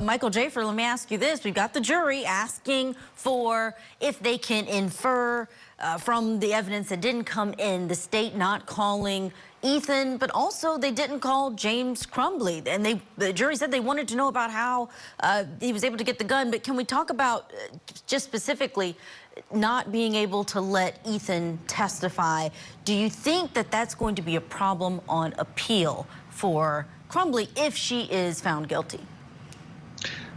Michael Jaafar, let me ask you this. We've got the jury asking for if they can infer from the evidence that didn't come in, the state not calling Ethan, but also they didn't call James Crumbly. And the jury said they wanted to know about how he was able to get the gun. But can we talk about just specifically not being able to let Ethan testify? Do you think that that's going to be a problem on appeal for Crumbly if she is found guilty?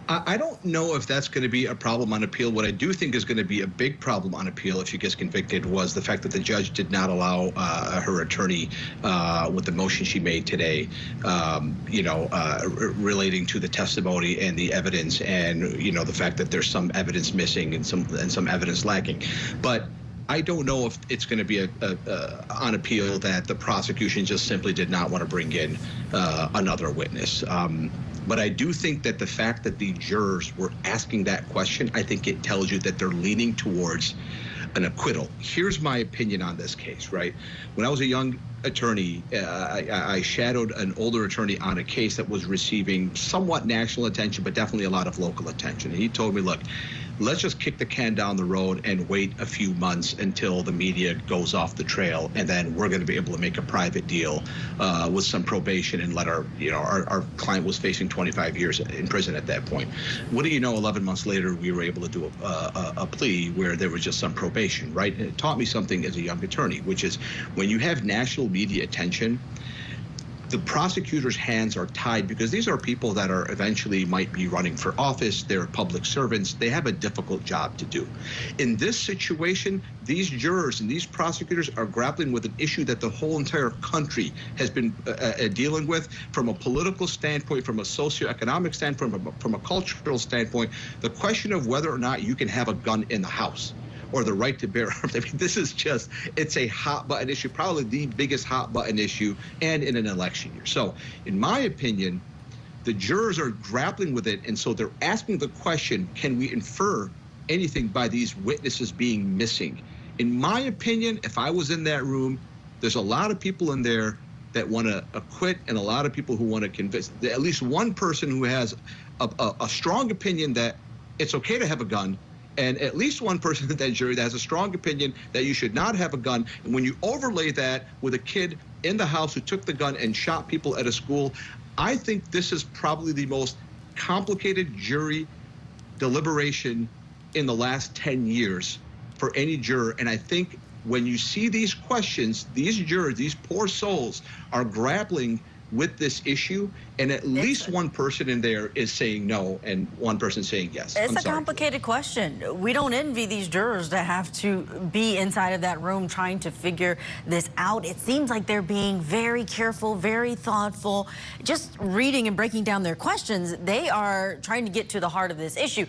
I don't know if that's going to be a problem on appeal. What I do think is going to be a big problem on appeal if she gets convicted was the fact that the judge did not allow her attorney, with the motion she made today, relating to the testimony and the evidence, and the fact that there's some evidence missing and some evidence lacking. But I don't know if it's going to be on appeal that the prosecution just simply did not want to bring in another witness. But I do think that the fact that the jurors were asking that question, I think it tells you that they're leaning towards an acquittal. Here's my opinion on this case, right? When I was a young attorney, I shadowed an older attorney on a case that was receiving somewhat national attention, but definitely a lot of local attention. And he told me, look, let's just kick the can down the road and wait a few months until the media goes off the trail, and then we're going to be able to make a private deal with some probation and let our client was facing 25 years in prison at that point. What do you know, 11 months later, we were able to do a plea where there was just some probation, right? And it taught me something as a young attorney, which is when you have national media attention, the prosecutor's hands are tied because these are people that are eventually might be running for office. They're public servants. They have a difficult job to do. In this situation, these jurors and these prosecutors are grappling with an issue that the whole entire country has been dealing with from a political standpoint, from a socioeconomic standpoint, from a cultural standpoint, the question of whether or not you can have a gun in the house or the right to bear arms. I mean, this is just, it's a hot button issue, probably the biggest hot button issue, and in an election year. So in my opinion, the jurors are grappling with it, and so they're asking the question, can we infer anything by these witnesses being missing? In my opinion, if I was in that room, there's a lot of people in there that want to acquit and a lot of people who want to convince, at least one person who has a strong opinion that it's okay to have a gun, and at least one person in that jury that has a strong opinion that you should not have a gun. And when you overlay that with a kid in the house who took the gun and shot people at a school, I think this is probably the most complicated jury deliberation in the last 10 years for any juror. And I think when you see these questions, these jurors, these poor souls, are grappling with this issue, and at least one person in there is saying no and one person saying yes. It's a complicated question. We don't envy these jurors that have to be inside of that room trying to figure this out. It seems like they're being very careful, very thoughtful. Just reading and breaking down their questions, they are trying to get to the heart of this issue.